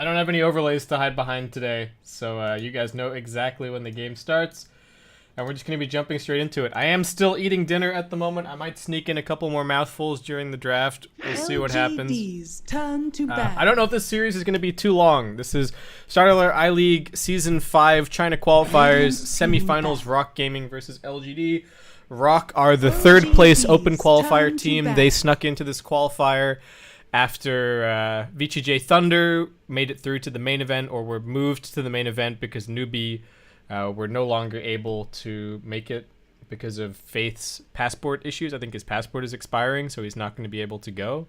I don't have any overlays to hide behind today, so you guys know exactly when the game starts. And we're just going to be jumping straight into it. I am still eating dinner at the moment. I might sneak in a couple more mouthfuls during the draft. We'll see what happens. Turn to I don't know if this series is going to be too long. This is StarLadder I-League Season 5 China Qualifiers, Semifinals, Rock Gaming versus LGD. Rock are the third place open qualifier team. They snuck into this qualifier after VTJ Thunder made it through to the main event, or were moved to the main event because Newbie were no longer able to make it because of Faith's passport issues. I think his passport is expiring, so he's not going to be able to go.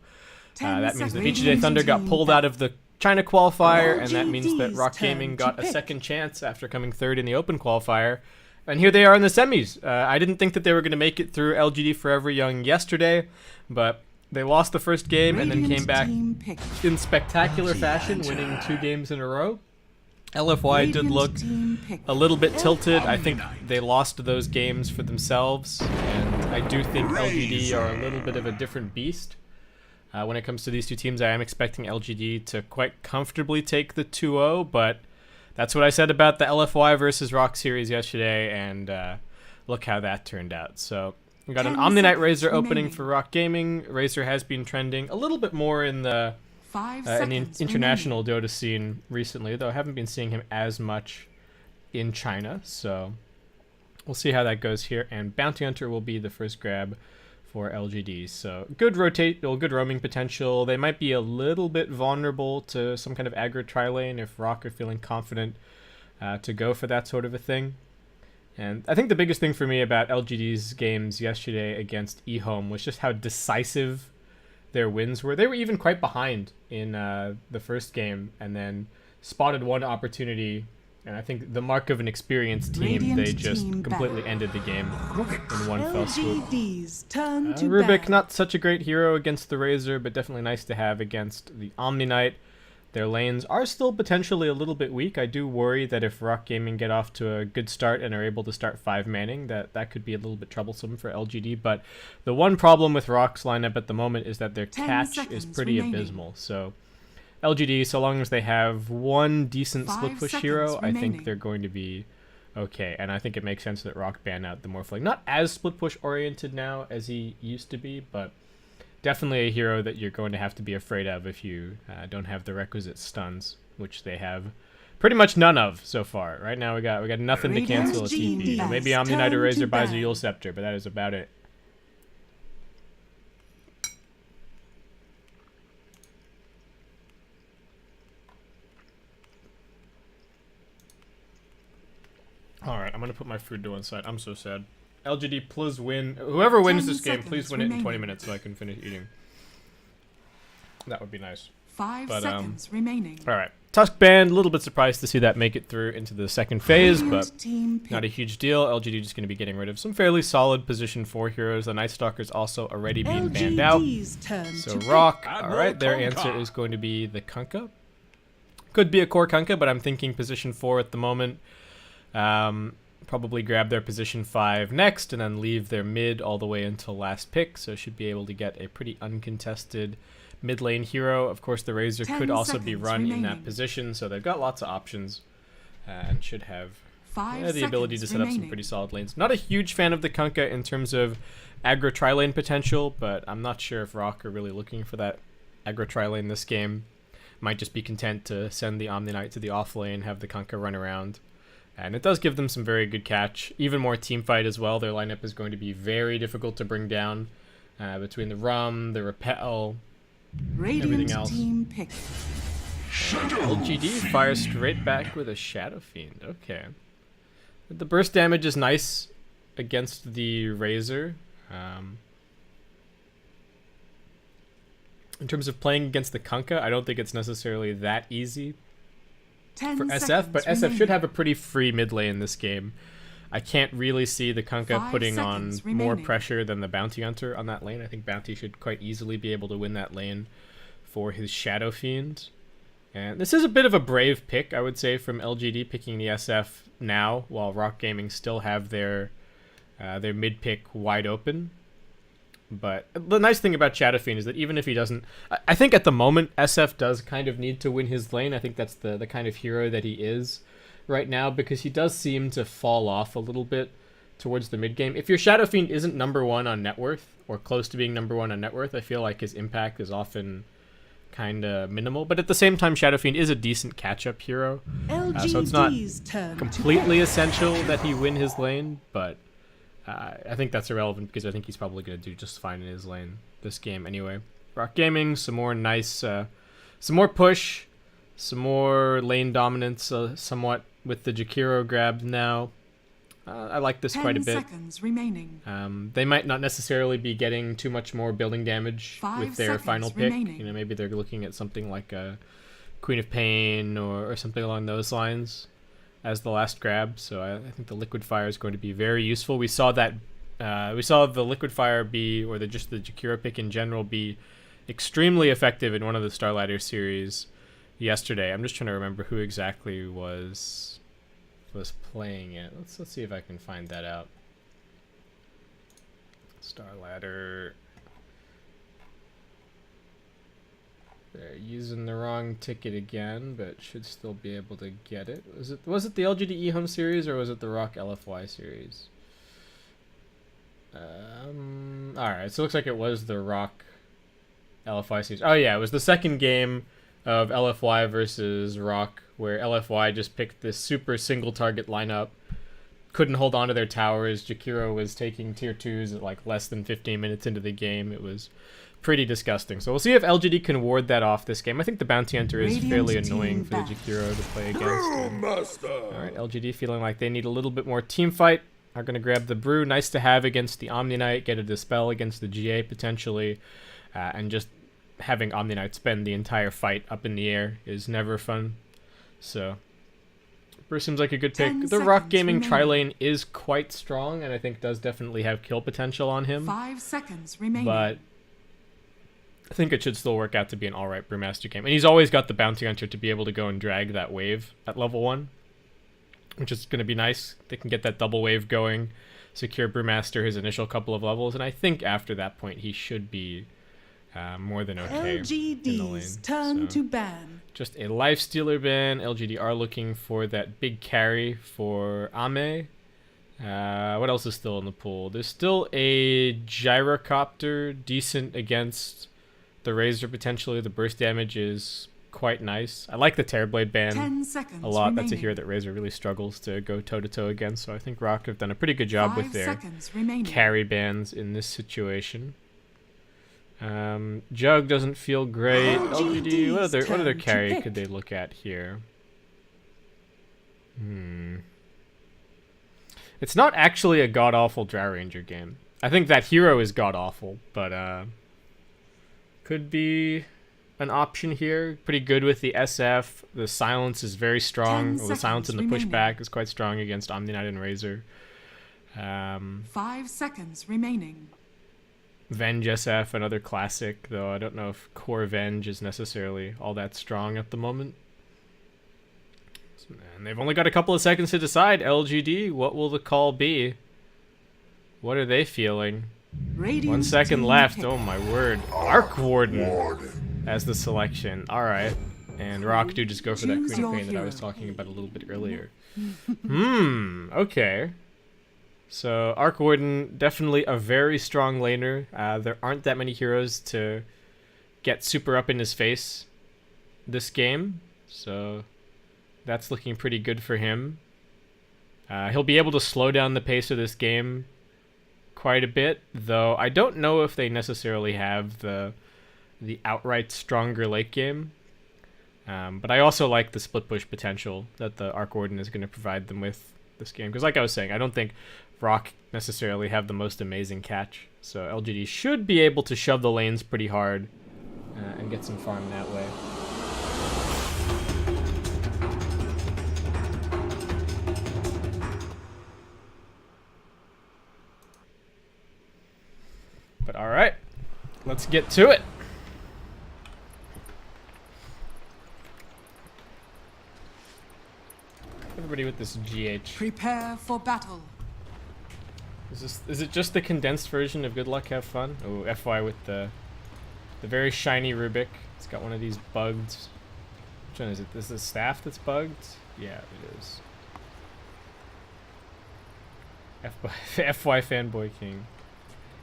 That means that VTJ Thunder got pulled out of the China qualifier, and that means that Rock Gaming got a second chance after coming third in the open qualifier. And here they are in the semis. I didn't think that they were going to make it through LGD Forever Young yesterday, but they lost the first game and then came back in spectacular fashion, winning 2 games in a row. LFY did look a little bit tilted. I think they lost those games for themselves, and I do think LGD are a little bit of a different beast. When it comes to these two teams, I am expecting LGD to quite comfortably take the 2-0, but that's what I said about the LFY versus Rock series yesterday, and look how that turned out. So we got an Omni-Night Razor opening for Rock Gaming. Razor has been trending a little bit more in the international Dota scene recently, though I haven't been seeing him as much in China, so we'll see how that goes here. And Bounty Hunter will be the first grab for LGD. So good roaming potential. They might be a little bit vulnerable to some kind of aggro tri-lane if Rock are feeling confident to go for that sort of a thing. And I think the biggest thing for me about LGD's games yesterday against eHome was just how decisive their wins were. They were even quite behind in the first game and then spotted one opportunity, and I think the mark of an experienced team, they just completely ended the game in one fell swoop. Rubik, not such a great hero against the Razor, but definitely nice to have against the Omni-Knight. Their lanes are still potentially a little bit weak. I do worry that if Rock Gaming get off to a good start and are able to start 5-manning, that could be a little bit troublesome for LGD. But the one problem with Rock's lineup at the moment is that their catch is pretty abysmal. So LGD, so long as they have one decent split push hero, I think they're going to be okay. And I think it makes sense that Rock ban out the Morphling. Not as split push oriented now as he used to be, but definitely a hero that you're going to have to be afraid of if you don't have the requisite stuns, which they have pretty much none of so far. Right now we got nothing to cancel a TP. Maybe Omni-Knight or Razor buys a Yule Scepter, but that is about it. Alright, I'm going to put my food to one side. I'm so sad. LGD, please win. Whoever wins this game, please win it in 20 minutes so I can finish eating. That would be nice. 5 seconds remaining. Alright. Tusk Band, a little bit surprised to see that make it through into the second phase, but not a huge deal. LGD just going to be getting rid of some fairly solid position 4 heroes. The Night Stalker's also already being banned out. So Rock, alright, their answer is going to be the Kunkka. Could be a core Kunkka, but I'm thinking position 4 at the moment. Probably grab their position 5 next and then leave their mid all the way until last pick, so should be able to get a pretty uncontested mid lane hero. Of course, the Razor could also be run in that position, so they've got lots of options and should have the ability to set up some pretty solid lanes. Not a huge fan of the Kunkka in terms of aggro tri-lane potential, but I'm not sure if Rock are really looking for that aggro tri-lane this game. Might just be content to send the Omni-Knight to the off lane, have the Kunkka run around. And it does give them some very good catch. Even more team fight as well. Their lineup is going to be very difficult to bring down between the Rum, the Repel, everything else. LGD fires straight back with a Shadow Fiend. Okay. The burst damage is nice against the Razor. In terms of playing against the Kunkka, I don't think it's necessarily that easy for SF, but SF should have a pretty free mid lane this game. I can't really see the Kunkka putting on more pressure than the Bounty Hunter on that lane. I think Bounty should quite easily be able to win that lane for his Shadow Fiend. And this is a bit of a brave pick, I would say, from LGD picking the SF now, while Rock Gaming still have their mid pick wide open. But the nice thing about Shadowfiend is that even if he doesn't... I think at the moment, SF does kind of need to win his lane. I think that's the kind of hero that he is right now, because he does seem to fall off a little bit towards the mid game. If your Shadowfiend isn't #1 on net worth, or close to being #1 on net worth, I feel like his impact is often kind of minimal. But at the same time, Shadowfiend is a decent catch-up hero. So it's not completely essential that he win his lane, but I think that's irrelevant because I think he's probably going to do just fine in his lane this game anyway. Rock Gaming, some more nice, some more push, some more lane dominance somewhat with the Jakiro grab now. I like this quite a bit. 10 seconds remaining. They might not necessarily be getting too much more building damage with their final pick. Remaining. You know, maybe they're looking at something like a Queen of Pain or something along those lines as the last grab. So I think the Liquid Fire is going to be very useful. We saw that we saw the Liquid Fire be, or just the Jakiro pick in general, be extremely effective in one of the StarLadder series yesterday. I'm just trying to remember who exactly was playing it. Let's see if I can find that out. StarLadder. They're using the wrong ticket again, but should still be able to get it. Was it the LGD eHome series or was it the Rock LFY series? Alright, so it looks like it was the Rock LFY series. Oh yeah, it was the second game of LFY versus Rock, where LFY just picked this super single target lineup, couldn't hold on to their towers. Jakiro was taking tier 2s at like less than 15 minutes into the game. It was pretty disgusting. So we'll see if LGD can ward that off this game. I think the Bounty Hunter is fairly annoying for the Jakiro to play against. Alright, LGD feeling like they need a little bit more team fight. Are going to grab the Brew. Nice to have against the Omni Knight, get a Dispel against the GA potentially, and just having Omni Knight spend the entire fight up in the air is never fun. So, Brew seems like a good pick. The Rock Gaming tri-lane is quite strong, and I think does definitely have kill potential on him. 5 seconds remaining. But I think it should still work out to be an alright Brewmaster game. And he's always got the Bounty Hunter to be able to go and drag that wave at level 1, which is going to be nice. They can get that double wave going, secure Brewmaster his initial couple of levels, and I think after that point he should be more than okay in the lane. Turn to ban. Just a Lifestealer ban. LGD are looking for that big carry for Ame. What else is still in the pool? There's still a Gyrocopter, decent against the Razor potentially. The burst damage is quite nice. I like the Terrorblade ban 10 seconds a lot. remaining. That's a hero that Razor really struggles to go toe-to-toe against, so I think Rock have done a pretty good job 5 with their seconds remaining. carry bans in this situation. Jug doesn't feel great. LGD, what other carry could they look at here? It's not actually a god-awful Drow Ranger game. I think that hero is god-awful, but could be an option here. Pretty good with the SF. The silence is very strong. Well, the silence and the pushback is quite strong against Omni Knight and Razor. 5 seconds remaining. Venge SF, another classic, though I don't know if core Venge is necessarily all that strong at the moment. And they've only got a couple of seconds to decide. LGD, what will the call be? What are they feeling? 1 second left. Pick. Oh my word. Arc Warden as the selection. Alright. And Rock do just go for that Queen of Pain that I was talking about a little bit earlier. Okay. So, Arc Warden, definitely a very strong laner. There aren't that many heroes to get super up in his face this game. So, that's looking pretty good for him. He'll be able to slow down the pace of this game quite a bit, though I don't know if they necessarily have the outright stronger late game. But I also like the split push potential that the Arc Warden is going to provide them with this game. Because like I was saying, I don't think Rock necessarily have the most amazing catch. So LGD should be able to shove the lanes pretty hard and get some farm that way. But alright, let's get to it. Everybody with this GH. Prepare for battle. Is it just the condensed version of Good Luck Have Fun? Oh, FY with the very shiny Rubik. It's got one of these bugged. Which one is it? Is the staff that's bugged? Yeah, it is. FY Fanboy King.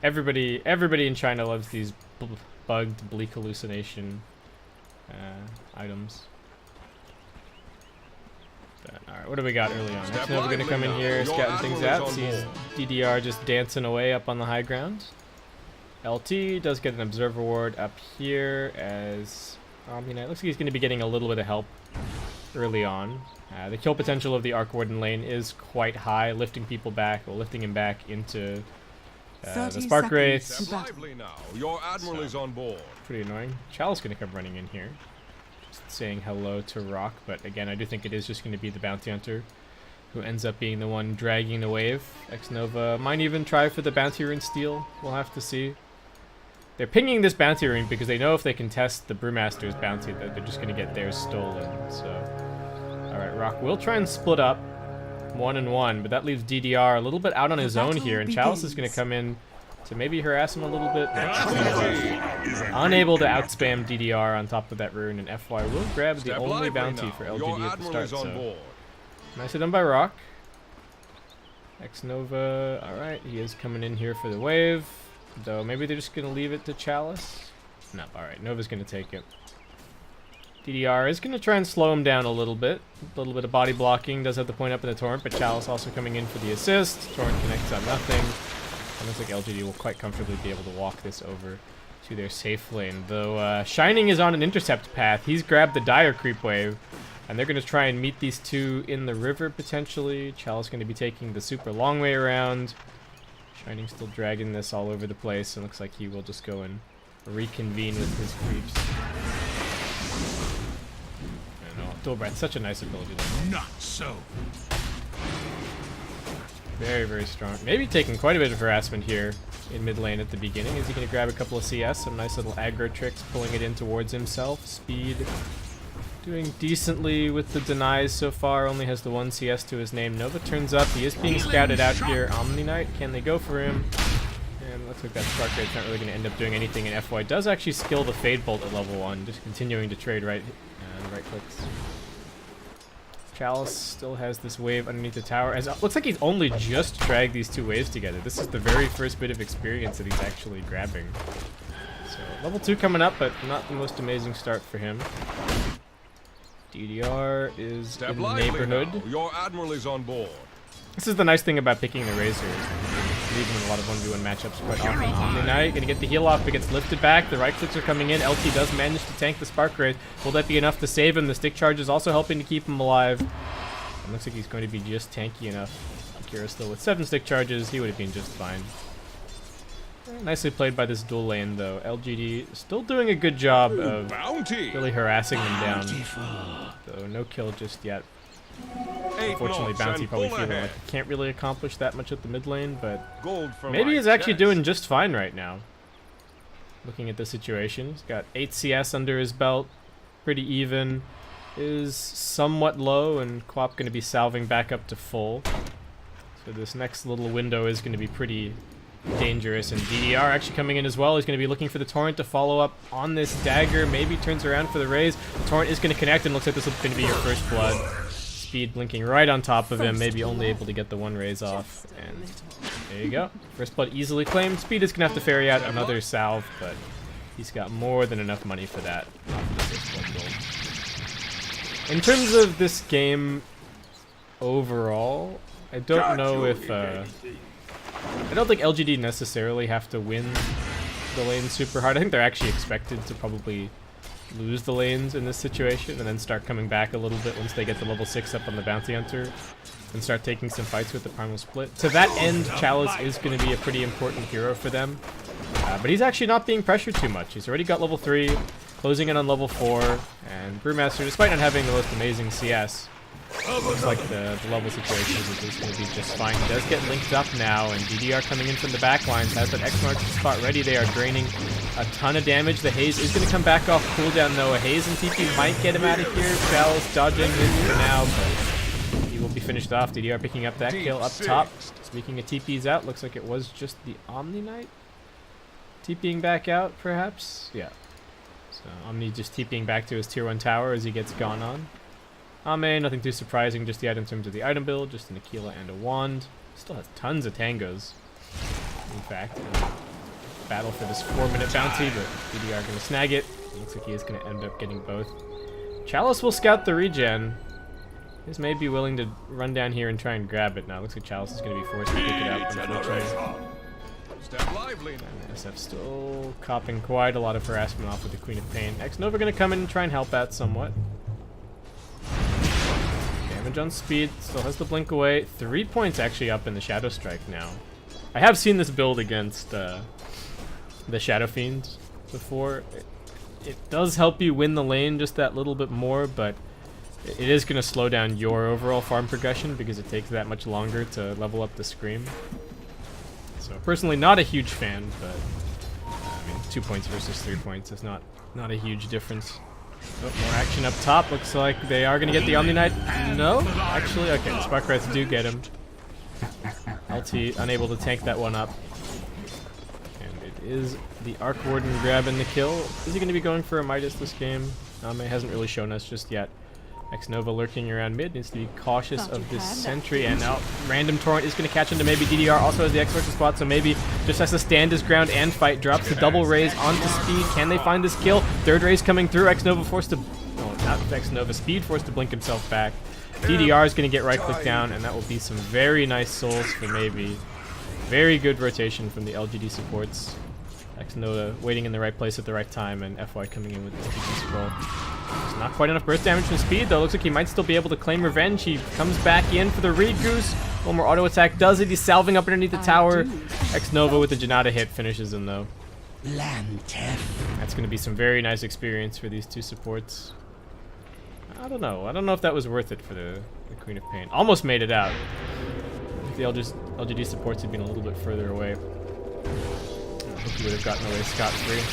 Everybody in China loves these bugged bleak hallucination items. Alright, what do we got early on? Next Nova gonna come in here, scouting things out. Sees DDR just dancing away up on the high ground. LT does get an observer ward up here as Omni-Knight. Looks like he's gonna be getting a little bit of help early on. The kill potential of the Arc Warden lane is quite high, lifting people back, or lifting him back into the Spark Wraiths. Your admiral is on board. Pretty annoying. Chalice gonna come running in here. Saying hello to Rock, but again, I do think it is just going to be the Bounty Hunter who ends up being the one dragging the wave. X-Nova might even try for the Bounty Rune steal. We'll have to see. They're pinging this Bounty Rune because they know if they contest the Brewmaster's Bounty, that they're just going to get theirs stolen. So, alright, Rock will try and split up 1 and 1, but that leaves DDR a little bit out on his own here, and Chalice is going to come in to maybe harass him a little bit. Unable to outspam DDR on top of that rune, and FY will grab the only bounty for LGD at the start. So nicely done by Rock. X-Nova, alright, he is coming in here for the wave. Though maybe they're just going to leave it to Chalice. No, alright, Nova's going to take it. DDR is going to try and slow him down a little bit. A little bit of body blocking, does have the point up in the Torrent, but Chalice also coming in for the assist. Torrent connects on nothing. It looks like LGD will quite comfortably be able to walk this over to their safe lane. Though Shining is on an intercept path. He's grabbed the Dire Creep Wave, and they're going to try and meet these two in the river, potentially. Chalice going to be taking the super long way around. Shining still dragging this all over the place, and looks like he will just go and reconvene with his creeps. I don't know. Dual Breath, such a nice ability. Not so. Very, very strong. Maybe taking quite a bit of harassment here in mid lane at the beginning. Is he going to grab a couple of CS? Some nice little aggro tricks, pulling it in towards himself. Speed doing decently with the denies so far. Only has the 1 CS to his name. Nova turns up. He is being scouted out here. Omni-Knight, can they go for him? And looks like that Spark Rate's not really going to end up doing anything. And FY does actually skill the Fade Bolt at level 1, just continuing to trade right clicks. Chalice still has this wave underneath the tower. As looks like he's only just dragged these two waves together. This is the very first bit of experience that he's actually grabbing. So level 2 coming up, but not the most amazing start for him. DDR is in the neighborhood. Now. Your admiral is on board. This is the nice thing about picking the Razor. Leave him in a lot of 1v1 matchups quite often. Omni-Knight gonna get the heal off, but gets lifted back. The right clicks are coming in. LT does manage to tank the Spark Wraith. Will that be enough to save him? The stick charge is also helping to keep him alive. And looks like he's going to be just tanky enough. Akira still with 7 stick charges. He would have been just fine. Nicely played by this dual lane, though. LGD still doing a good job of really harassing them down. Though no kill just yet. Unfortunately, Bounty probably feeling like he can't really accomplish that much at the mid lane, but maybe he's actually doing just fine right now. Looking at the situation, he's got 8 CS under his belt, pretty even, is somewhat low, and Quap going to be salving back up to full. So this next little window is going to be pretty dangerous, and DDR actually coming in as well. He's going to be looking for the Torrent to follow up on this dagger, maybe turns around for the raise. The Torrent is going to connect, and looks like this is going to be your first blood. Speed blinking right on top of him, maybe only able to get the 1 raise off, and there you go. First blood easily claimed. Speed is going to have to ferry out another salve, but he's got more than enough money for that off the first blood gold. In terms of this game overall, I don't know if I don't think LGD necessarily have to win the lane super hard. I think they're actually expected to probably lose the lanes in this situation and then start coming back a little bit once they get the level 6 up on the Bounty Hunter and start taking some fights with the Primal Split. To that end, Chalice is going to be a pretty important hero for them, but he's actually not being pressured too much. He's already got level 3, closing in on level 4, and Brewmaster, despite not having the most amazing CS, looks like the level situation is going to be just fine. He does get linked up now, and DDR coming in from the back lines has that X marks the spot ready. They are draining a ton of damage. The Haze is going to come back off cooldown, though. A Haze and TP might get him out of here. Chalice dodging this for now, but he will be finished off. DDR picking up that kill up top. Speaking of TPs out, looks like it was just the Omni Knight TPing back out, perhaps? Yeah. So Omni just TPing back to his tier 1 tower as he gets gone on. Ame, nothing too surprising, just the item in terms of the item build, just an Aquila and a wand. Still has tons of tangos, in fact. Battle for this 4-minute bounty, but DDR gonna snag it. Looks like he is gonna end up getting both. Chalice will scout the regen. This may be willing to run down here and try and grab it now. Looks like Chalice is gonna be forced to pick it up, unfortunately. And SF still copping quite a lot of harassment off with the Queen of Pain. X-Nova gonna come in and try and help out somewhat. Damage on speed, still has the blink away. 3 points actually up in the Shadow Strike now. I have seen this build against the Shadow Fiend before. It does help you win the lane just that little bit more, but it is going to slow down your overall farm progression because it takes that much longer to level up the Scream. So personally, not a huge fan, but I mean, 2 points versus 3 points is not a huge difference. Oh, more action up top. Looks like they are going to get the Omni Knight. No, actually, okay. The Spark Wraiths do get him. LT unable to tank that one up. And it is the Arc Warden grabbing the kill. Is he going to be going for a Midas this game? Ame hasn't really shown us just yet. X-Nova lurking around mid, needs to be cautious of this sentry, and now random torrent is going to catch into maybe DDR, also has the X-Versus spot, so maybe just has to stand his ground and fight, drops the double raise onto speed. Can they find this kill? Third raise coming through, X-Nova forced to, no, not X-Nova, speed forced to blink himself back. DDR is going to get right click down, and that will be some very nice souls for maybe. Very good rotation from the LGD supports. X-Nova waiting in the right place at the right time, and FY coming in with the TP scroll. It's not quite enough burst damage from speed, though. Looks like he might still be able to claim revenge. He comes back in for the Reed Goose. One more auto attack does it. He's salving up underneath the tower. X-Nova with the Janata hit finishes him, though. That's going to be some very nice experience for these two supports. I don't know. I don't know if that was worth it for the Queen of Pain. Almost made it out. If the LGD supports had been a little bit further away, I think he would have gotten away scot-free.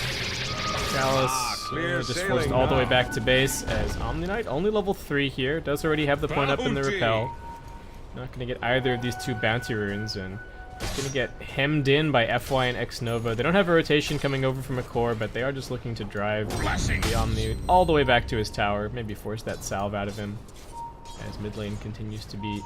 Chalice just forced all the way back to base as Omni Knight, only level 3 here, does already have the point up in the repel. Not going to get either of these two bounty runes, and it's going to get hemmed in by FY and X-Nova. They don't have a rotation coming over from a core, but they are just looking to drive the Omni all the way back to his tower, maybe force that salve out of him, as mid lane continues to be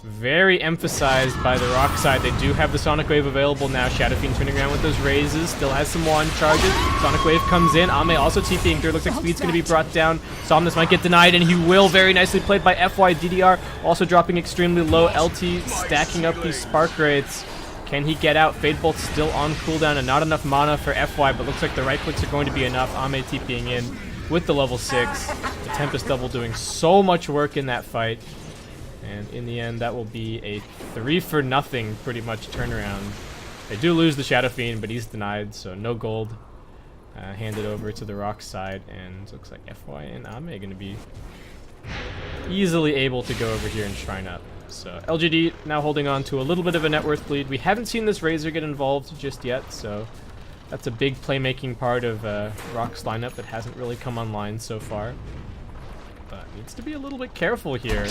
very emphasized by the Rock side. They do have the Sonic Wave available now. Shadow Fiend turning around with those raises. Still has some wand charges. Sonic Wave comes in. Ame also TPing through. Looks like speed's going to be brought down. Somnus might get denied, and he will. Very nicely played by FY. DDR also dropping extremely low. LT stacking up these Spark Wraiths. Can he get out? Fade Bolt's still on cooldown and not enough mana for FY, but looks like the right clicks are going to be enough. Ame TPing in with the level 6. The Tempest double doing so much work in that fight. And in the end, that will be a 3-for-0 pretty much turnaround. They do lose the Shadow Fiend, but he's denied, so no gold. Handed over to the Rock side, and looks like FY and Ame are going to be easily able to go over here and shrine up. So LGD now holding on to a little bit of a net worth lead. We haven't seen this Razor get involved just yet, so that's a big playmaking part of Rock's lineup that hasn't really come online so far. But needs to be a little bit careful here.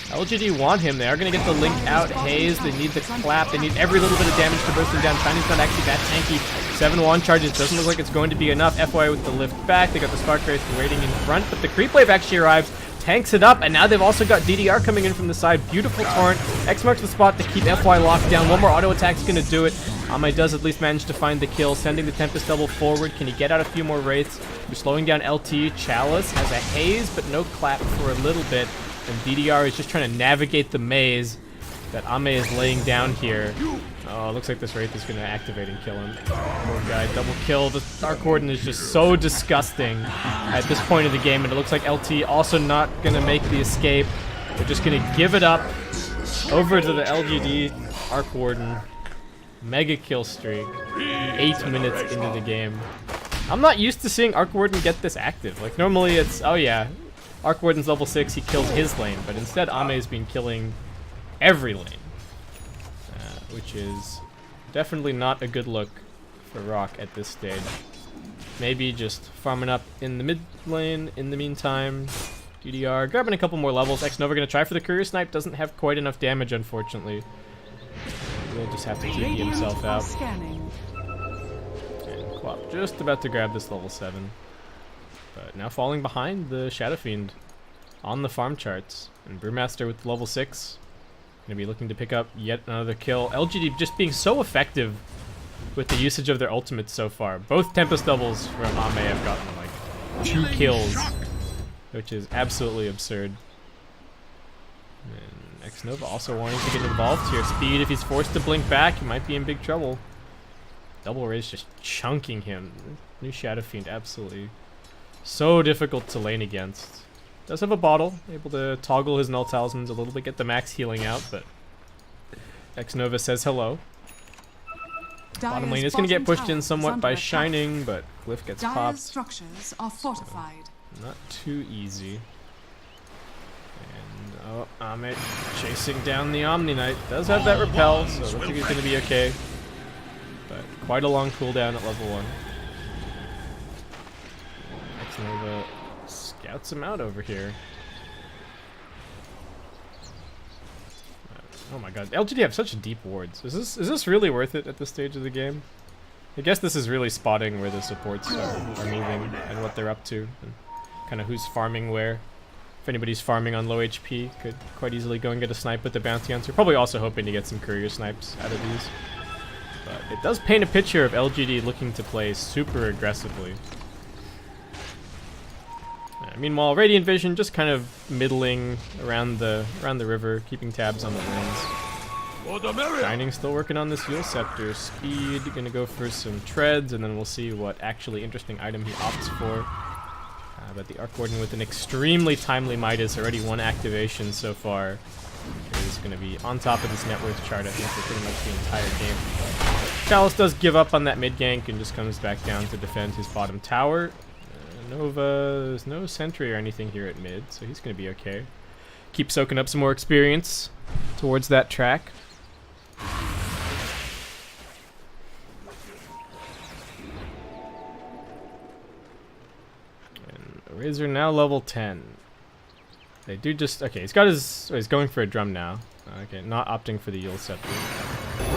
LGD want him. They are going to get the Link out. Haze, they need the clap. They need every little bit of damage to burst him down. Tiny's not actually that tanky. 7 wand charges. Doesn't look like it's going to be enough. FY with the lift back. They got the Spark Wraith waiting in front, but the creep wave actually arrives. Tanks it up, and now they've also got DDR coming in from the side. Beautiful torrent. X marks the spot to keep FY locked down. One more auto attack's going to do it. Ame does at least manage to find the kill, sending the Tempest double forward. Can he get out a few more Wraiths? We're slowing down LT. Chalice has a haze, but no clap for a little bit. And DDR is just trying to navigate the maze that Ame is laying down here. Oh, looks like this Wraith is going to activate and kill him. Poor guy, double kill. The Dark Warden is just so disgusting at this point of the game, and it looks like LT also not going to make the escape. They're just going to give it up over to the LGD Arc Warden. Mega kill streak. 8 minutes into the game. I'm not used to seeing Arc Warden get this active. Like, normally it's, oh yeah, Arc Warden's level 6, he kills his lane, but instead Ame's been killing every lane. Which is definitely not a good look for Rock at this stage. Maybe just farming up in the mid lane in the meantime. DDR grabbing a couple more levels. X-Nova gonna try for the courier snipe. Doesn't have quite enough damage, unfortunately. He'll just have to TP himself out. Scanning. And Quap just about to grab this level 7. But now falling behind the Shadow Fiend on the farm charts. And Brewmaster with level 6. Gonna be looking to pick up yet another kill. LGD just being so effective with the usage of their ultimates so far. Both Tempest doubles from Ame have gotten like 2 kills, which is absolutely absurd. And X-Nova also wanting to get involved here. Speed, if he's forced to blink back, he might be in big trouble. Double Raze just chunking him. New Shadow Fiend, absolutely so difficult to lane against. Does have a bottle, able to toggle his null talismans a little bit, get the max healing out, but X-Nova says hello. Bottom lane is going to get pushed in somewhat by Shining, but Glyph gets Dire's popped. structures are fortified. So not too easy. And Ame chasing down the Omni Knight. Does have that repel, so looks like he's going to be okay. But quite a long cooldown at level 1. X-Nova scouts him out over here. Oh my god, LGD have such deep wards. Is this really worth it at this stage of the game? I guess this is really spotting where the supports are moving and what they're up to, and kind of who's farming where. If anybody's farming on low HP, could quite easily go and get a snipe with the bounty hunter. Probably also hoping to get some courier snipes out of these. But it does paint a picture of LGD looking to play super aggressively. Meanwhile, Radiant Vision just kind of middling around the river, keeping tabs on the lanes. Shining still working on this Yule Scepter. Speed gonna go for some treads, and then we'll see what actually interesting item he opts for. But the Arc Warden with an extremely timely Midas, already 1 activation so far, is gonna be on top of this net worth chart, I think, for pretty much the entire game. Chalice does give up on that mid gank and just comes back down to defend his bottom tower. Nova, there's no sentry or anything here at mid, so he's going to be okay. Keep soaking up some more experience towards that track. And Razor now level 10. They do just, okay, he's got his, he's going for a drum now. Okay, not opting for the Yule Scepter.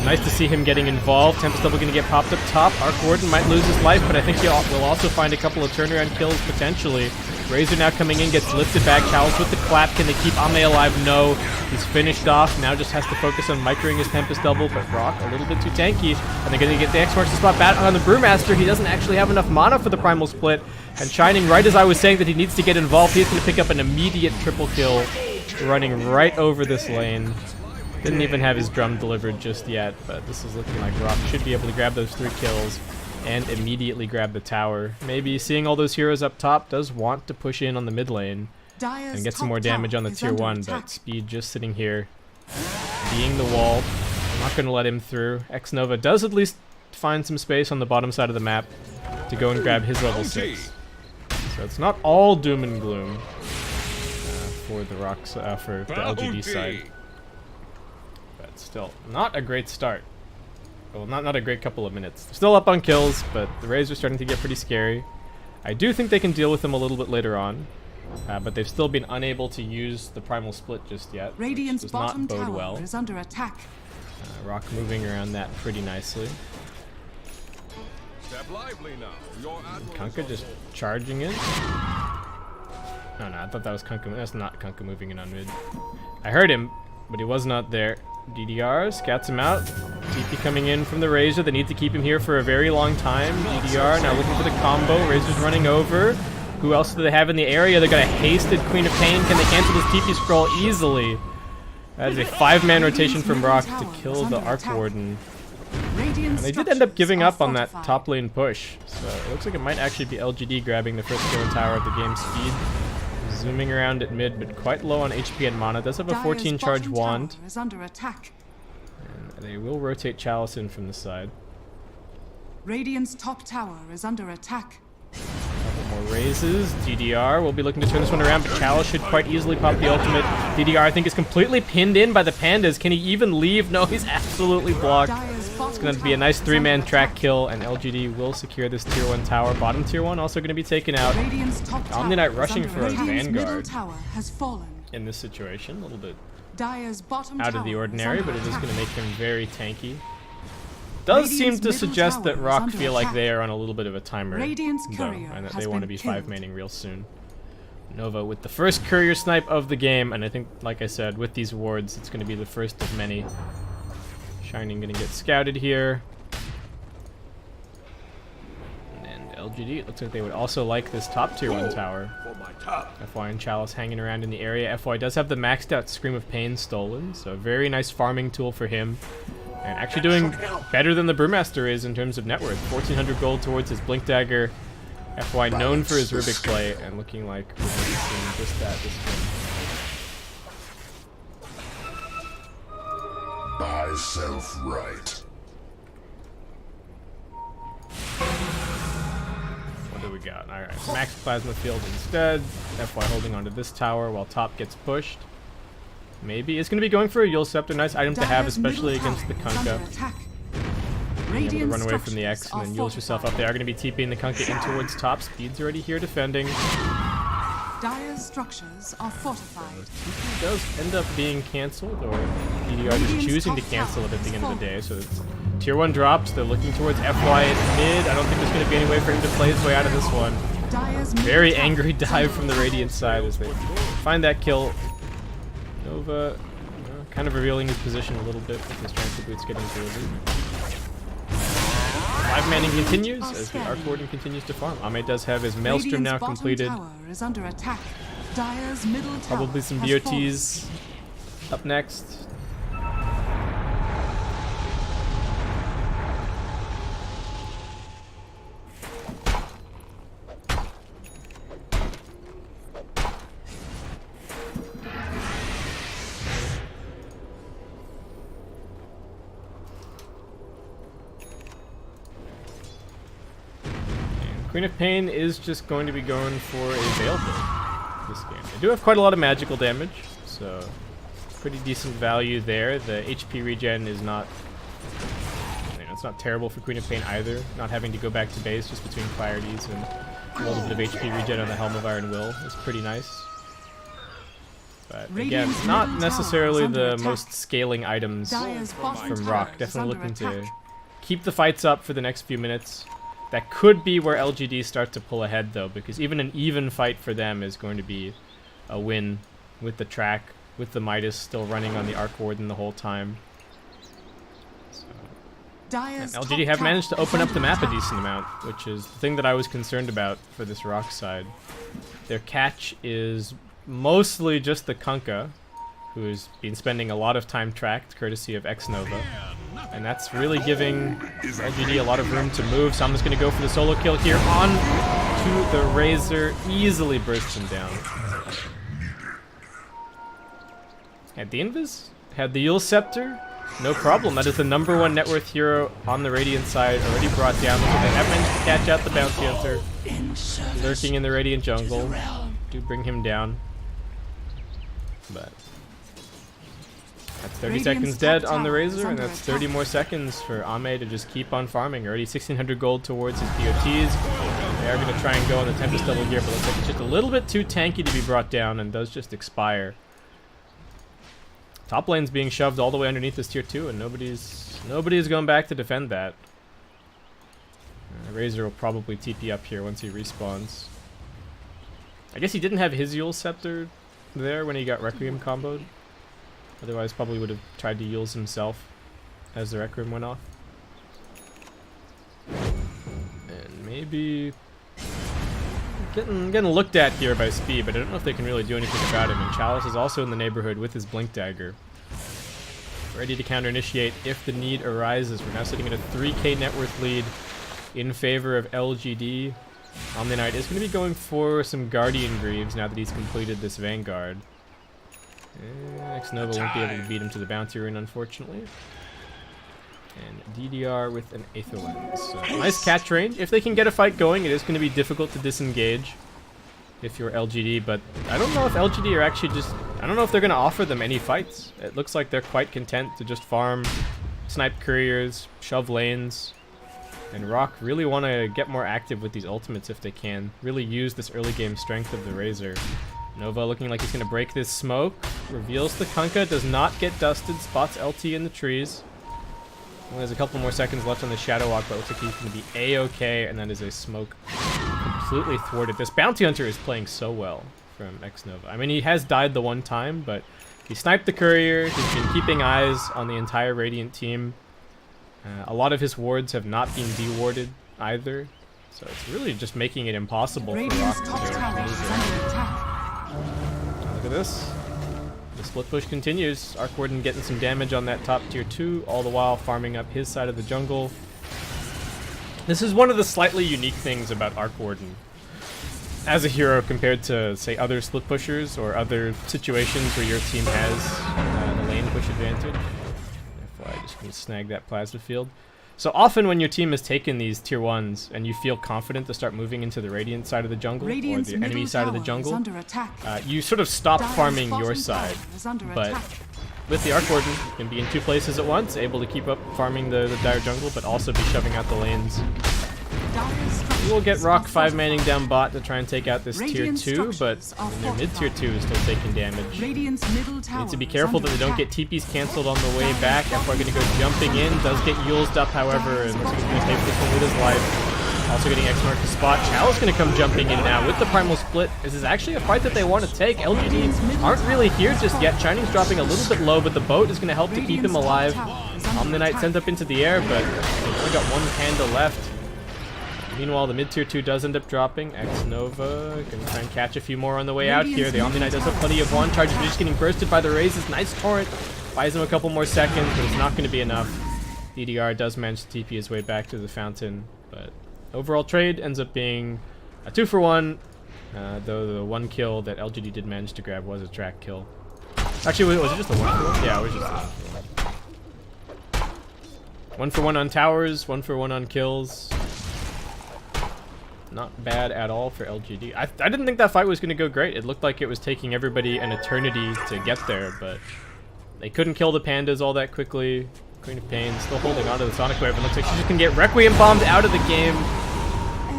Nice to see him getting involved. Tempest double going to get popped up top. Arc Warden might lose his life, but I think he will also find a couple of turnaround kills potentially. Razor now coming in, gets lifted back. Chalice with the clap. Can they keep Ame alive? No. He's finished off. Now just has to focus on microing his Tempest double, but Rock a little bit too tanky. And they're going to get the X-Marks to spot back on the Brewmaster. He doesn't actually have enough mana for the Primal Split. And Shining, right as I was saying that he needs to get involved, he's going to pick up an immediate triple kill, running right over this lane. Didn't even have his drum delivered just yet, but this is looking like Rock should be able to grab those 3 kills and immediately grab the tower. Maybe seeing all those heroes up top does want to push in on the mid lane and get some more damage on the tier 1, but Speed just sitting here, being the wall. I'm not going to let him through. X-Nova does at least find some space on the bottom side of the map to go and grab his level 6. So it's not all doom and gloom for the Rocks, for the LGD side. Still not a great start. Well, not a great couple of minutes. They're still up on kills, but the Rays are starting to get pretty scary. I do think they can deal with them a little bit later on, but they've still been unable to use the Primal Split just yet, which does not bode well. Is under attack. Rock moving around that pretty nicely. Step lively now. Your Kunkka just charging in. Oh no, I thought that was Kunkka. That's not Kunkka moving in on mid. I heard him, but he was not there. DDR scouts him out. TP coming in from the Razor. They need to keep him here for a very long time. DDR now looking for the combo. Razor's running over. Who else do they have in the area? They're going to hasted Queen of Pain. Can they cancel this TP scroll easily? That is a 5-man rotation from Rock to kill the Arc Warden. And they did end up giving up on that top lane push. So it looks like it might actually be LGD grabbing the first kill in tower at the game speed. Zooming around at mid, but quite low on HP and mana. Does have a 14 charge wand. Is under attack. And they will rotate Chalice in from the side. Radiant's top tower is under attack. Couple more raises. DDR will be looking to turn this one around, but Chalice should quite easily pop the ultimate. DDR, I think, is completely pinned in by the pandas. Can he even leave? No, he's absolutely blocked. It's going to be a nice 3-man track kill, and LGD will secure this tier 1 tower. Bottom tier 1 also going to be taken out. Omni Knight rushing for a Vanguard in this situation. A little bit out of the ordinary, but it is going to make him very tanky. Does seem to suggest that Rock feel like they are on a little bit of a timer, though, and that they want to be 5-manning real soon. Nova with the first courier snipe of the game, and I think, like I said, with these wards, it's going to be the first of many. Shining going to get scouted here. And LGD, it looks like they would also like this top tier 1 tower. FY and Chalice hanging around in the area. FY does have the maxed out Scream of Pain stolen, so a very nice farming tool for him. And actually doing better than the Brewmaster is in terms of net worth. 1,400 gold towards his Blink Dagger. FY known for his Rubik play, and looking like we're going to be seeing just that this game. Myself right. What do we got? Alright, Max Plasma Field instead. FY holding onto this tower while top gets pushed. Maybe it's going to be going for a Yule Scepter. Nice item to have, especially against the Kunkka. Being able to run away from the X and then Yules yourself up. They are going to be TPing the Kunkka in towards top. Speed's already here defending. Dire's structures are fortified. TP does end up being cancelled, or DDR just choosing to cancel it at the end of the day. So it's tier 1 drops. They're looking towards FY at mid. I don't think there's going to be any way for him to play his way out of this one. Very angry dive from the Radiant side as they find that kill. Nova kind of revealing his position a little bit with his Transit Boots getting to a loop. 5-manning continues as the Arc Warden continues to farm. Ame does have his Maelstrom now completed. Probably some BOTs up next. Queen of Pain is just going to be going for a Veil build this game. They do have quite a lot of magical damage, so pretty decent value there. The HP regen is not, it's not terrible for Queen of Pain either. Not having to go back to base just between priorities and a little bit of HP regen on the Helm of Iron Will is pretty nice. But again, not necessarily the most scaling items from Rock. Definitely looking to keep the fights up for the next few minutes. That could be where LGD start to pull ahead, though, because even an even fight for them is going to be a win with the track, with the Midas still running on the Arc Warden the whole time. So, and LGD have managed to open up the map a decent amount, which is the thing that I was concerned about for this Rock side. Their catch is mostly just the Kunkka, who's been spending a lot of time tracked, courtesy of X-Nova. And that's really giving LGD a lot of room to move. Sama's going to go for the solo kill here on to the Razor. Easily bursts him down. Had the Invis, had the Yule Scepter. No problem. That is the #1 net worth hero on the Radiant side. Already brought down. They have managed to catch out the Bounty Hunter. Lurking in the Radiant jungle. Do bring him down. But that's 30 seconds dead on the Razor, and that's 30 more seconds for Ame to just keep on farming. Already 1,600 gold towards his BOTs. They are going to try and go on the Tempest double here, but looks like it's just a little bit too tanky to be brought down and does just expire. Top lane's being shoved all the way underneath this tier 2, and nobody's going back to defend that. Razor will probably TP up here once he respawns. I guess he didn't have his Yule Scepter there when he got Requiem comboed. Otherwise, probably would have tried to Yules himself as the Requiem went off. And maybe getting looked at here by Speed, but I don't know if they can really do anything about him. And Chalice is also in the neighborhood with his Blink Dagger, ready to counter initiate if the need arises. We're now sitting at a 3k net worth lead in favor of LGD. Omni Knight is going to be going for some Guardian Greaves now that he's completed this Vanguard. X-Nova won't be able to beat him to the Bounty Rune, unfortunately. And DDR with an Aether Lens. So nice catch range. If they can get a fight going, it is going to be difficult to disengage if you're LGD, but I don't know if LGD are actually just... I don't know if they're going to offer them any fights. It looks like they're quite content to just farm snipe couriers, shove lanes. And Rock really want to get more active with these ultimates if they can. Really use this early game strength of the Razor. Nova looking like he's going to break this smoke. Reveals the Kunkka, does not get dusted, spots LT in the trees. Well, there's a couple more seconds left on the Shadow Walk, but it looks like he's going to be A-okay, and that is a smoke completely thwarted. This Bounty Hunter is playing so well from X-Nova. I mean, he has died the one time, but he sniped the courier, he's been keeping eyes on the entire Radiant team. A lot of his wards have not been dewarded either, so it's really just making it impossible for Rock to move. Look at this. The split push continues. Arc Warden getting some damage on that top tier 2, all the while farming up his side of the jungle. This is one of the slightly unique things about Arc Warden as a hero compared to, say, other split pushers or other situations where your team has the lane push advantage. I just need to snag that plasma field. So often when your team has taken these tier 1s and you feel confident to start moving into the Radiant side of the jungle or the enemy side of the jungle, you sort of stop farming your side. But with the Arc Warden, you can be in 2 places at once, able to keep up farming the dire jungle, but also be shoving out the lanes. We'll get Rock 5-manning down bot to try and take out this tier 2, but their mid tier 2 is still taking damage. Need to be careful that they don't get TPs cancelled on the way back. FY going to go jumping in, does get Yulesed up however, and he's going to pay for this one with his life. Also getting X-Mark to spot. Chalice going to come jumping in now with the Primal Split. This is actually a fight that they want to take. LGD aren't really here just yet. Shining's dropping a little bit low, but the boat is going to help to keep him alive. Omni-Knight sent up into the air, but they've only got one panda left. Meanwhile, the mid tier 2 does end up dropping. X-Nova gonna try and catch a few more on the way out here. The Omni-Knight does have plenty of one charges, but just getting bursted by the raises. Nice torrent. Buys him a couple more seconds, but it's not going to be enough. DDR does manage to TP his way back to the fountain, but overall trade ends up being a 2-for-1, though the one kill that LGD did manage to grab was a track kill. Actually, was it just a 1-for-1? Yeah, it was just a 1-for-1. 1-for-1 on towers, 1-for-1 on kills. Not bad at all for LGD. I didn't think that fight was going to go great. It looked like it was taking everybody an eternity to get there, but they couldn't kill the pandas all that quickly. Queen of Pain still holding on to the Sonic Wave, and looks like she's just going to get Requiem bombed out of the game.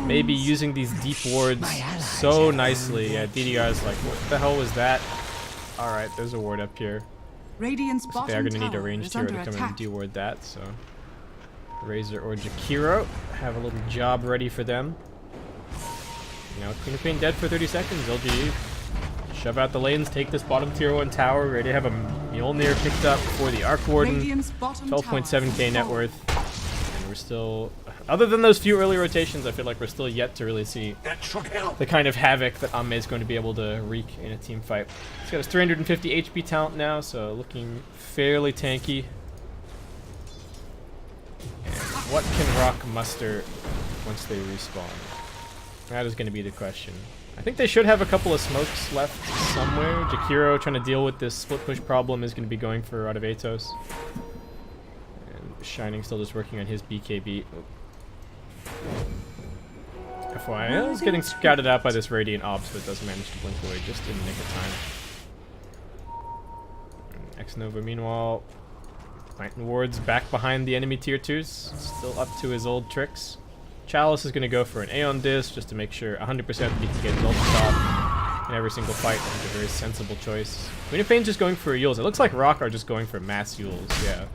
Maybe using these deep wards so nicely. Yeah, DDR's like, what the hell was that? Alright, there's a ward up here. Radiant's So they are going to need a ranged hero to come and deward that, so Razor or Jakiro have a little job ready for them. Now Queen of Pain dead for 30 seconds. LGD shove out the lanes, take this bottom tier 1 tower. Ready to have a Mjolnir picked up for the Arc Warden. 12.7k net worth. And we're still, other than those few early rotations, I feel like we're still yet to really see the kind of havoc that Amme is going to be able to wreak in a team fight. He's got his 350 HP talent now, so looking fairly tanky. And what can Rock muster once they respawn? That is going to be the question. I think they should have a couple of smokes left somewhere. Jakiro trying to deal with this split push problem is going to be going for out of Atos. And Shining still just working on his BKB. FYI, is getting scouted out by this Radiant Ops, but does manage to blink away just in the nick of time. X-Nova, meanwhile, planting wards back behind the enemy tier 2s. Still up to his old tricks. Chalice is going to go for an Aeon Disc just to make sure 100% that he can get his ultimate off in every single fight. I think a very sensible choice. Queen of Pain's just going for Yules. It looks like Rock are just going for mass Yules, yeah.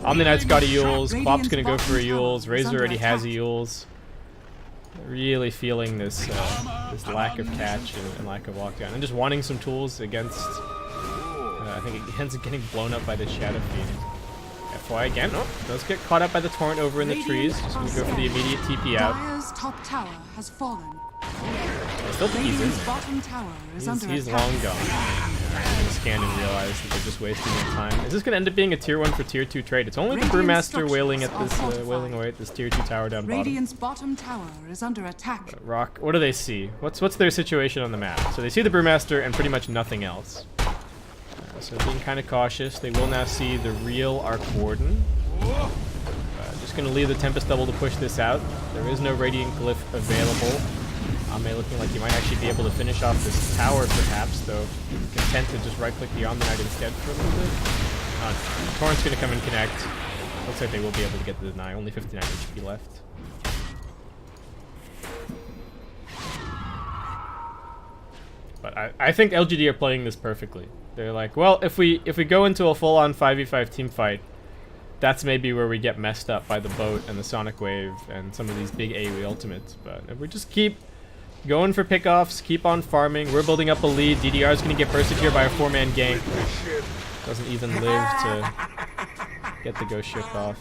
Omni-Knight's got a Yules, Quap's going to go for a Yules, Razor already has a Yules. Really feeling this this lack of catch and lack of lockdown. And just wanting some tools against, I think it ends up getting blown up by the Shadow Fiend. FY again. Oh, does get caught up by the torrent over in the trees. Just gonna go for the immediate TP out. Dire's top tower has fallen. I still think he's in there. He's long gone. I'm gonna scan and realize that they're just wasting their time. Is this gonna end up being a tier 1 for tier 2 trade? It's only the Brewmaster wailing at this wailing away at this tier 2 tower down bottom. Radiant's bottom tower is under attack. Rock, what do they see? What's their situation on the map? So they see the Brewmaster and pretty much nothing else. So being kind of cautious, they will now see the real Arc Warden. Just going to leave the Tempest Double to push this out. There is no Radiant Glyph available. Ame looking like he might actually be able to finish off this tower perhaps, though content to just right-click the Omni-Knight instead for a little bit. Torrent's going to come and connect. Looks like they will be able to get the deny. Only 59 HP left. But I think LGD are playing this perfectly. They're like, well, if we go into a full-on 5v5 team fight, that's maybe where we get messed up by the boat and the Sonic Wave and some of these big AoE ultimates. But if we just keep going for pickoffs, keep on farming, we're building up a lead. DDR is going to get bursted here by a 4-man gank. Doesn't even live to get the ghost ship off.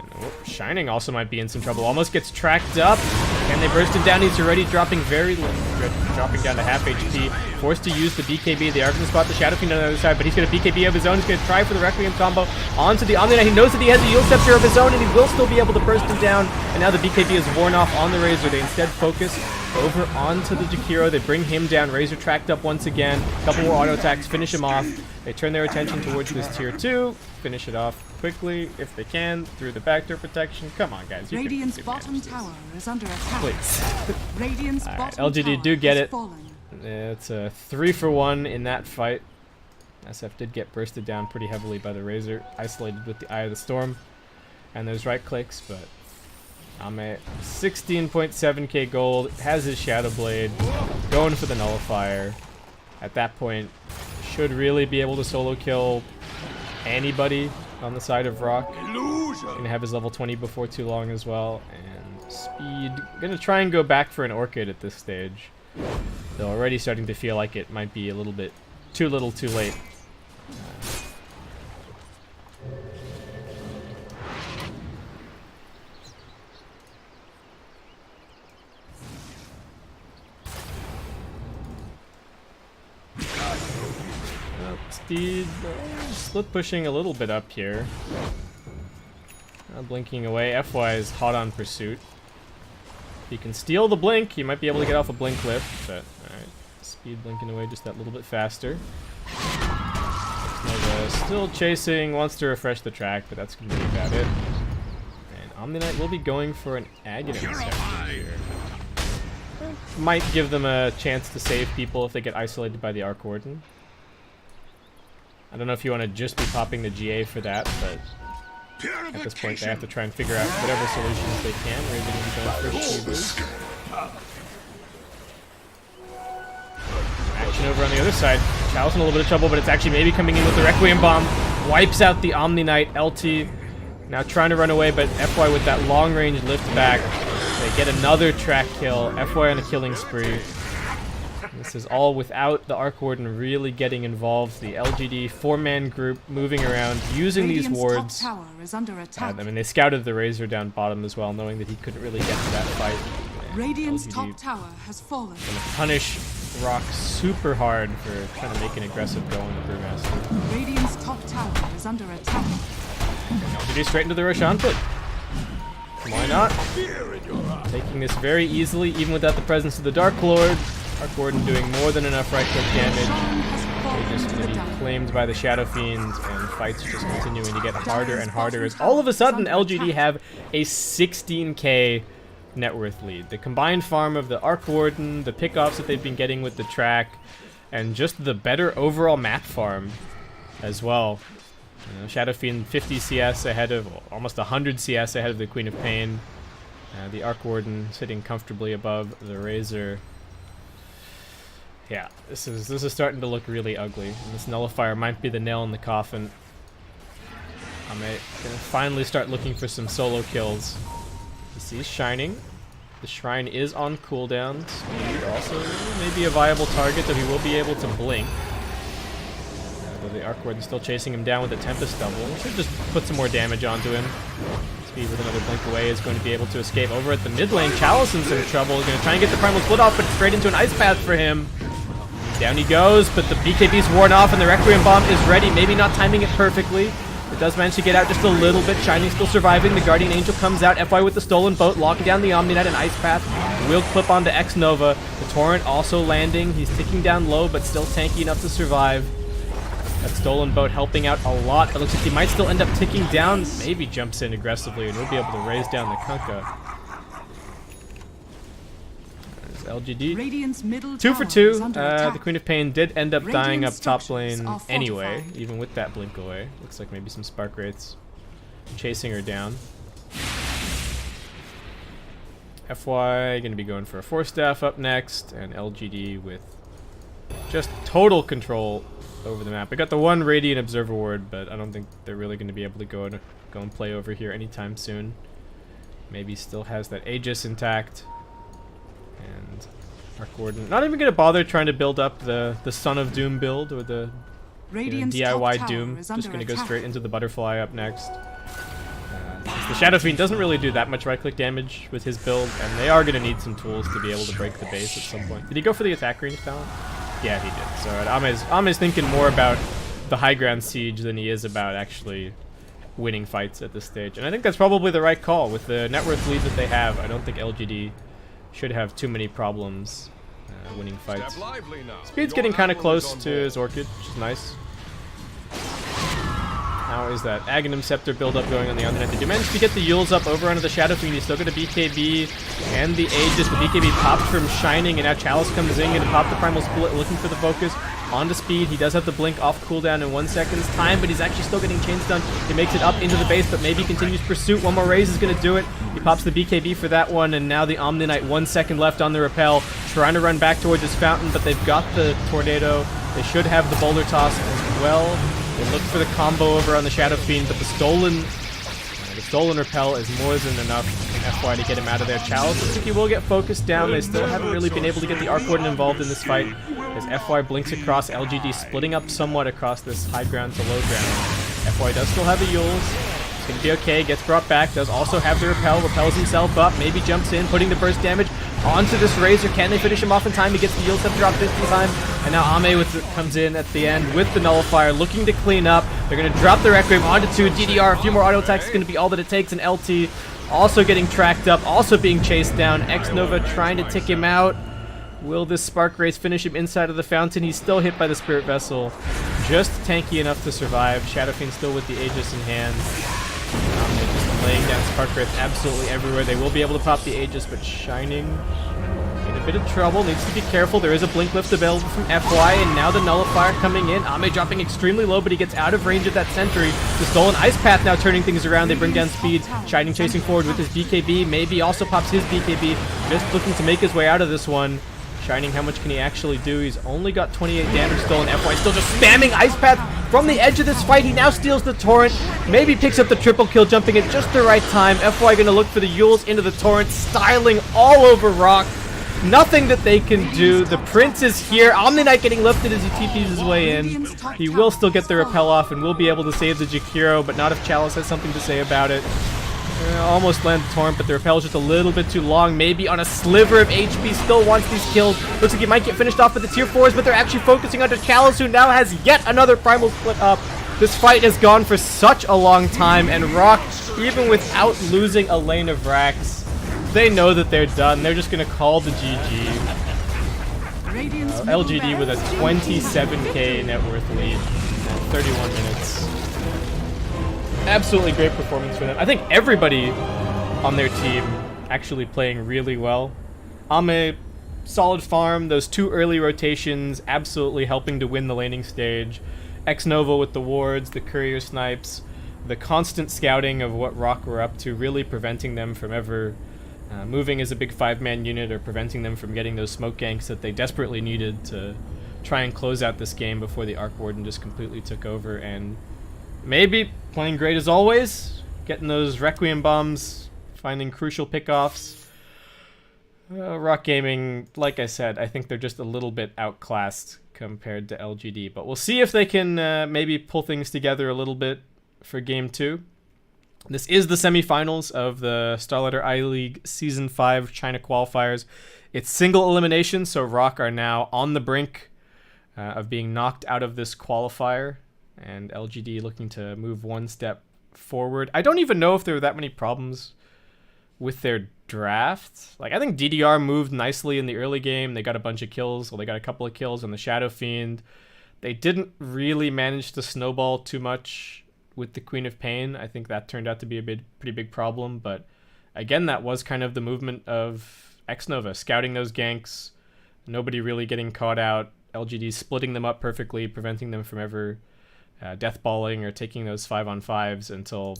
And, Shining also might be in some trouble. Almost gets tracked up. Can they burst him down? He's already dropping very low. Dropping down to half HP. Forced to use the BKB. They are going to spot the Shadow Fiend on the other side, but he's going to BKB of his own. He's going to try for the Requiem combo onto the Omni Knight. He knows that he has the Yield Scepter of his own, and he will still be able to burst him down. And now the BKB is worn off on the Razor. They instead focus over onto the Jakiro. They bring him down. Razor tracked up once again. A couple more auto attacks. Finish him off. They turn their attention towards this tier 2. Finish it off quickly if they can through the backdoor protection. Come on, guys. Radiant's bottom tower is under attack. Please. Radiant's All right, bottom LGD tower do get has it. fallen. It's a 3-for-1 in that fight. SF did get bursted down pretty heavily by the Razor, isolated with the Eye of the Storm. And those right clicks, but Ame, 16.7k gold, has his Shadow Blade, going for the Nullifier. At that point, should really be able to solo kill anybody on the side of Rock. Gonna have his level 20 before too long as well. And Speed, gonna try and go back for an Orchid at this stage. Though already starting to feel like it might be a little bit too little too late. Speed split pushing a little bit up here. Blinking away. FY is hot on pursuit. If he can steal the blink, he might be able to get off a blink lift, but alright. Speed blinking away just that little bit faster. Nova still chasing, wants to refresh the track, but that's going to be about it. And Omni Knight will be going for an Aghanim section here. Might give them a chance to save people if they get isolated by the Arc Warden. I don't know if you want to just be popping the GA for that, but at this point they have to try and figure out whatever solutions they can. We're going to be going for Shivers. Action over on the other side. Chalice in a little bit of trouble, but it's actually maybe coming in with the Requiem Bomb. Wipes out the Omni Knight. LT now trying to run away, but FY with that long range lift back. They get another track kill. FY on a killing spree. This is all without the Arc Warden really getting involved. The LGD 4-man group moving around, using these wards. Top tower is under attack. I mean, they scouted the Razor down bottom as well, knowing that he couldn't really get to that fight. Radiant's LGD top tower has fallen. gonna punish Rock super hard for trying to make an aggressive go on the Brewmaster. Radiant's top tower is under attack. LGD straight into the Roshan pit. Why not? Taking this very easily, even without the presence of the Dark Lord. Arc Warden doing more than enough right-click damage. They're just going to be claimed by the Shadow Fiends, and fights just continuing to get harder and harder as all of a sudden LGD have a 16k net worth lead. The combined farm of the Arc Warden, the pickoffs that they've been getting with the track, and just the better overall map farm as well. You know, Shadow Fiend 50 CS ahead of, well, almost 100 CS ahead of the Queen of Pain. The Arc Warden sitting comfortably above the Razor. Yeah, this is starting to look really ugly. And this Nullifier might be the nail in the coffin. I'm gonna finally start looking for some solo kills. You see Shining. The Shrine is on cooldown. Speed also maybe a viable target that he will be able to blink. Though the Arc Warden still chasing him down with a Tempest double. We should just put some more damage onto him. Speed with another blink away is going to be able to escape. Over at the mid lane, Chalice in some trouble. Going to try and get the Primal Split off, but straight into an Ice Path for him. Down he goes, but the BKB's worn off and the Requiem Bomb is ready. Maybe not timing it perfectly. It does manage to get out just a little bit. Shining still surviving. The Guardian Angel comes out. FY with the Stolen Boat, locking down the Omni Knight and Ice Path. Will clip onto X Nova. The Torrent also landing. He's ticking down low, but still tanky enough to survive. That Stolen Boat helping out a lot. It looks like he might still end up ticking down. Maybe jumps in aggressively and we'll be able to raise down the Kunkka. LGD. Radiant's middle 2 for tower 2. is under The attack. Queen of Pain did end up dying up Radiant top structures lane are anyway, fortified. even with that blink away. Looks like maybe some Spark Wraiths chasing her down. FY going to be going for a Force Staff up next, and LGD with just total control over the map. We got the one Radiant Observer Ward, but I don't think they're really going to be able to go and play over here anytime soon. Maybe still has that Aegis intact. And Arc Warden not even going to bother trying to build up the Son of Doom build or the Radiant's DIY top Doom. tower is Just under going to go attack. straight into the Butterfly up next. The Shadow Fiend doesn't really do that much right-click damage with his build, and they are going to need some tools to be able to break the base at some point. Did he go for the attack range talent? Yeah, he did. So Ame's thinking more about the high ground siege than he is about actually winning fights at this stage. And I think that's probably the right call. With the net worth lead that they have, I don't think LGD should have too many problems winning fights. Step lively now. Speed's Your getting kind of admiral is close on to board. his Orchid, which is nice. How is that Aghanim Scepter build-up going on the other end? Did you manage to get the Yules up over onto the Shadow Fiend? He's still got a BKB and the Aegis. The BKB popped from Shining, and now Chalice comes in and pop the Primal Split, looking for the focus. Onto Speed, he does have the Blink off cooldown in 1 second's time, but he's actually still getting chain stun. He makes it up into the base, but maybe continues pursuit. One more raise is going to do it. He pops the BKB for that one, and now the Omni Knight, 1 second left on the repel, trying to run back towards his fountain, but they've got the Tornado. They should have the Boulder Toss as well. They look for the combo over on the Shadow Fiend, but the stolen repel is more than enough in FY to get him out of there. Chalice looks like he will get focused down. They still haven't really been able to get the Arc Warden involved in this fight, as FY blinks across LGD, splitting up somewhat across this high ground to low ground. FY does still have the Yules. It's going to be okay, gets brought back, does also have the repel, repels himself up, maybe jumps in, putting the burst damage onto this Razor. Can they finish him off in time? He gets the Yules have dropped this time, and now Ame comes in at the end with the Nullifier, looking to clean up. They're going to drop the Requiem onto 2, DDR, a few more auto attacks is going to be all that it takes, and LT also getting tracked up, also being chased down. X-Nova trying to tick him out. Will this Spark Race finish him inside of the fountain? He's still hit by the Spirit Vessel, just tanky enough to survive. Shadow Fiend still with the Aegis in hand. They're just laying down Spark Wraith absolutely everywhere. They will be able to pop the Aegis, but Shining in a bit of trouble. Needs to be careful. There is a Blink Lift available from FY, and now the Nullifier coming in. Ame dropping extremely low, but he gets out of range of that Sentry. The Stolen Ice Path now turning things around. They bring down Speed. Shining chasing forward with his BKB. Maybe also pops his BKB. Just looking to make his way out of this one. Shining, how much can he actually do? He's only got 28 damage still, and FY still just spamming Ice Path from the edge of this fight. He now steals the Torrent, maybe picks up the triple kill, jumping at just the right time. FY gonna look for the Yules into the Torrent, styling all over Rock. Nothing that they can do. The Prince is here. Omni Knight getting lifted as he TPs his way in. He will still get the repel off and will be able to save the Jakiro, but not if Chalice has something to say about it. Almost land the Torrent, but the repel is just a little bit too long. Maybe on a sliver of HP, still wants these kills. Looks like he might get finished off with the tier 4s, but they're actually focusing onto Chalice, who now has yet another Primal Split up. This fight has gone for such a long time, and Rock, even without losing a lane of Rax, they know that they're done. They're just going to call the GG. LGD with a 27k net worth lead at 31 minutes. Absolutely great performance for them. I think everybody on their team actually playing really well. Ame, solid farm, those 2 early rotations absolutely helping to win the laning stage. X-Nova with the wards, the courier snipes, the constant scouting of what Rock were up to, really preventing them from ever moving as a big 5-man unit, or preventing them from getting those smoke ganks that they desperately needed to try and close out this game before the Arc Warden just completely took over. And maybe playing great as always, getting those Requiem bombs, finding crucial pickoffs. Rock Gaming, like I said, I think they're just a little bit outclassed compared to LGD, but we'll see if they can maybe pull things together a little bit for Game 2. This is the semifinals of the StarLadder I-League Season 5 China Qualifiers. It's single elimination, so Rock are now on the brink of being knocked out of this qualifier, and LGD looking to move one step forward. I don't even know if there were that many problems with their draft. Like, I think DDR moved nicely in the early game. They got a bunch of kills. Well, they got a couple of kills on the Shadow Fiend. They didn't really manage to snowball too much with the Queen of Pain. I think that turned out to be a pretty big problem, but again, that was kind of the movement of Xnova scouting those ganks, nobody really getting caught out, LGD splitting them up perfectly, preventing them from ever deathballing or taking those 5-on-5s until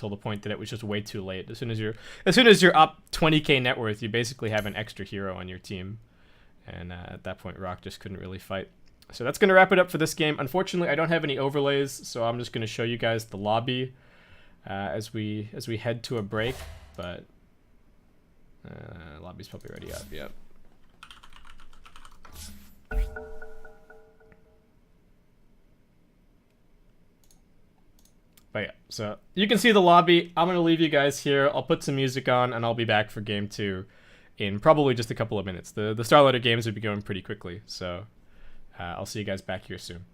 the point that it was just way too late. As soon as you're up 20k net worth, you basically have an extra hero on your team, and at that point Rock just couldn't really fight. So that's going to wrap it up for this game. Unfortunately, I don't have any overlays, so I'm just going to show you guys the lobby as we head to a break. But lobby's probably already up. Yep. But yeah, so you can see the lobby. I'm going to leave you guys here. I'll put some music on, and I'll be back for game 2 in probably just a couple of minutes. The StarLadder games will be going pretty quickly, so I'll see you guys back here soon.